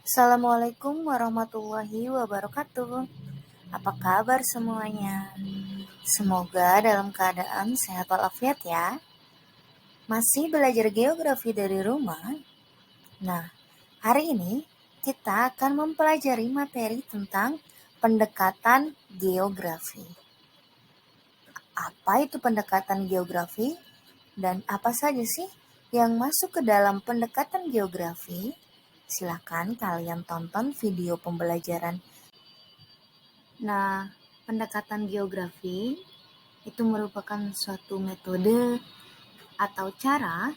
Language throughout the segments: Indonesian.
Assalamualaikum warahmatullahi wabarakatuh. Apa kabar semuanya? Semoga dalam keadaan sehat walafiat ya. Masih belajar geografi dari rumah? Nah, hari ini kita akan mempelajari materi tentang pendekatan geografi. Apa itu pendekatan geografi? Dan apa saja sih yang masuk ke dalam pendekatan geografi? Silakan kalian tonton video pembelajaran. Nah, pendekatan geografi itu merupakan suatu metode atau cara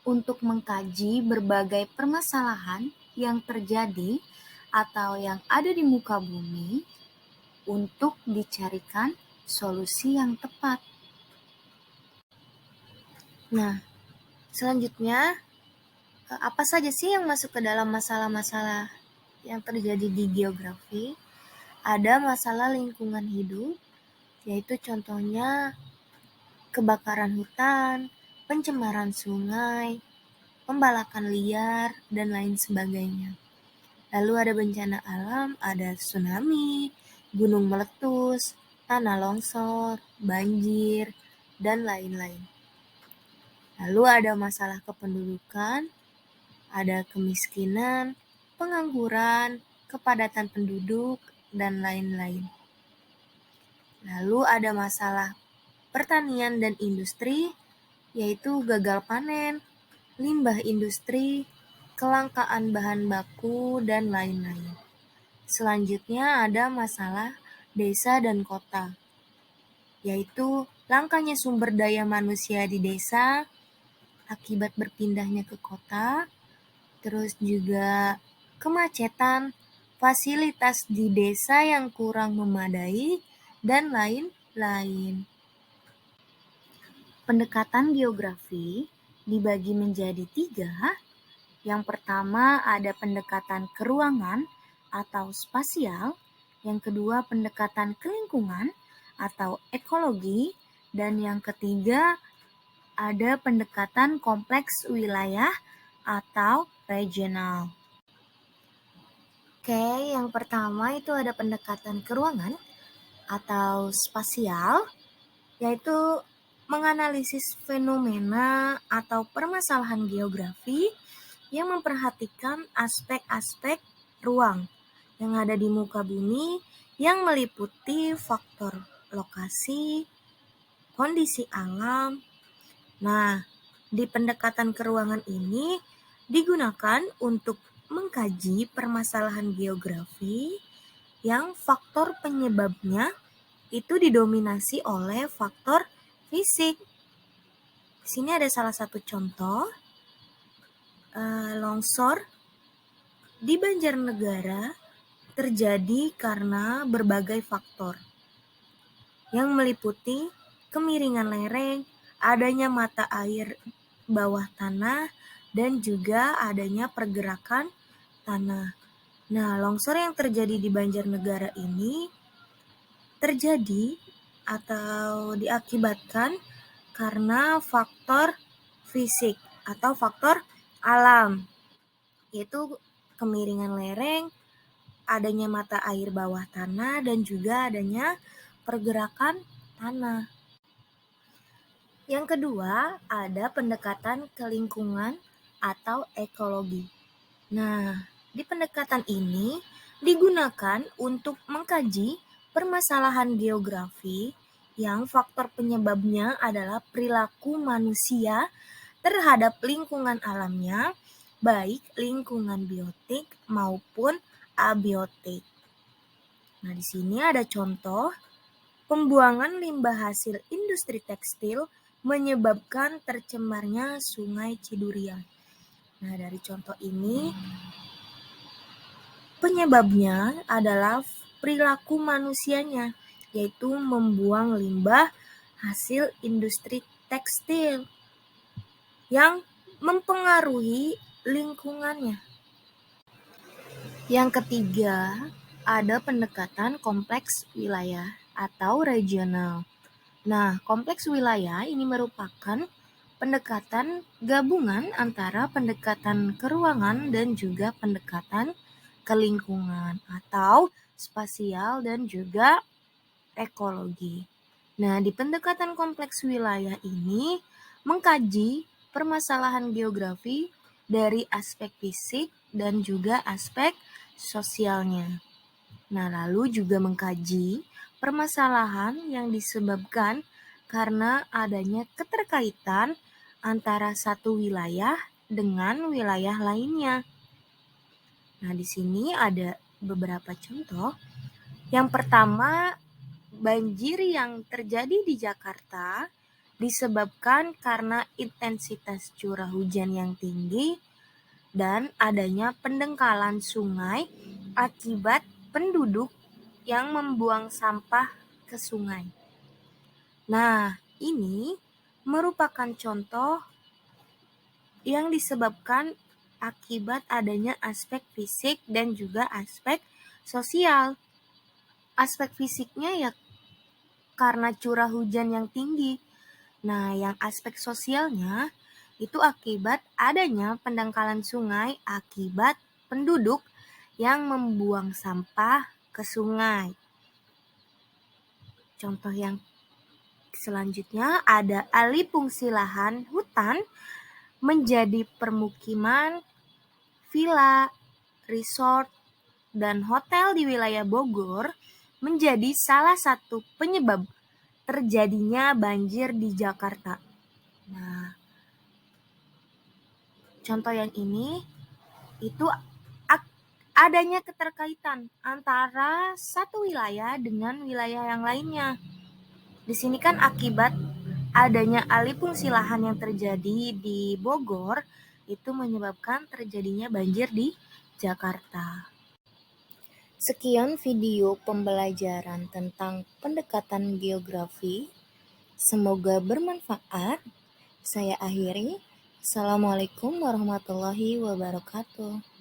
untuk mengkaji berbagai permasalahan yang terjadi atau yang ada di muka bumi untuk dicarikan solusi yang tepat. Nah, selanjutnya apa saja sih yang masuk ke dalam masalah-masalah yang terjadi di geografi? Ada masalah lingkungan hidup, yaitu contohnya kebakaran hutan, pencemaran sungai, pembalakan liar, dan lain sebagainya. Lalu ada bencana alam, ada tsunami, gunung meletus, tanah longsor, banjir, dan lain-lain. Lalu ada masalah kependudukan, ada kemiskinan, pengangguran, kepadatan penduduk, dan lain-lain. Lalu ada masalah pertanian dan industri, yaitu gagal panen, limbah industri, kelangkaan bahan baku, dan lain-lain. Selanjutnya ada masalah desa dan kota, yaitu langkanya sumber daya manusia di desa akibat berpindahnya ke kota, terus juga kemacetan, fasilitas di desa yang kurang memadai, dan lain-lain. Pendekatan geografi dibagi menjadi 3. Yang pertama ada pendekatan keruangan atau spasial, yang kedua pendekatan kelingkungan atau ekologi, dan yang ketiga ada pendekatan kompleks wilayah atau regional. Oke, yang pertama itu ada pendekatan keruangan atau spasial, yaitu menganalisis fenomena atau permasalahan geografi yang memperhatikan aspek-aspek ruang yang ada di muka bumi yang meliputi faktor lokasi, kondisi alam. Nah, di pendekatan keruangan ini digunakan untuk mengkaji permasalahan geografi yang faktor penyebabnya itu didominasi oleh faktor fisik. Di sini ada salah satu contoh, longsor di Banjarnegara terjadi karena berbagai faktor yang meliputi kemiringan lereng, adanya mata air bawah tanah, dan juga adanya pergerakan tanah. Nah, longsor yang terjadi di Banjarnegara ini terjadi atau diakibatkan karena faktor fisik atau faktor alam, yaitu kemiringan lereng, adanya mata air bawah tanah, dan juga adanya pergerakan tanah. Yang kedua, ada pendekatan kelingkungan atau ekologi. Nah, di pendekatan ini digunakan untuk mengkaji permasalahan geografi yang faktor penyebabnya adalah perilaku manusia terhadap lingkungan alamnya, baik lingkungan biotik maupun abiotik. Nah, di sini ada contoh pembuangan limbah hasil industri tekstil menyebabkan tercemarnya Sungai Cidurian. Nah, dari contoh ini penyebabnya adalah perilaku manusianya, yaitu membuang limbah hasil industri tekstil yang mempengaruhi lingkungannya. Yang ketiga, ada pendekatan kompleks wilayah atau regional. Nah, kompleks wilayah ini merupakan pendekatan gabungan antara pendekatan keruangan dan juga pendekatan ke lingkungan atau spasial dan juga ekologi. Nah, di pendekatan kompleks wilayah ini mengkaji permasalahan geografi dari aspek fisik dan juga aspek sosialnya. Nah, lalu juga mengkaji permasalahan yang disebabkan karena adanya keterkaitan antara satu wilayah dengan wilayah lainnya. Nah, di sini ada beberapa contoh. Yang pertama, banjir yang terjadi di Jakarta disebabkan karena intensitas curah hujan yang tinggi dan adanya pendangkalan sungai akibat penduduk yang membuang sampah ke sungai. Nah, ini merupakan contoh yang disebabkan akibat adanya aspek fisik dan juga aspek sosial. Aspek fisiknya ya karena curah hujan yang tinggi. Nah, yang aspek sosialnya itu akibat adanya pendangkalan sungai akibat penduduk yang membuang sampah ke sungai. Contoh yang selanjutnya ada alih fungsi lahan hutan menjadi permukiman, villa, resort, dan hotel di wilayah Bogor menjadi salah satu penyebab terjadinya banjir di Jakarta. Nah, contoh yang ini itu adanya keterkaitan antara satu wilayah dengan wilayah yang lainnya. Di sini kan akibat adanya alih fungsi lahan yang terjadi di Bogor itu menyebabkan terjadinya banjir di Jakarta. Sekian video pembelajaran tentang pendekatan geografi. Semoga bermanfaat. Saya akhiri. Assalamualaikum warahmatullahi wabarakatuh.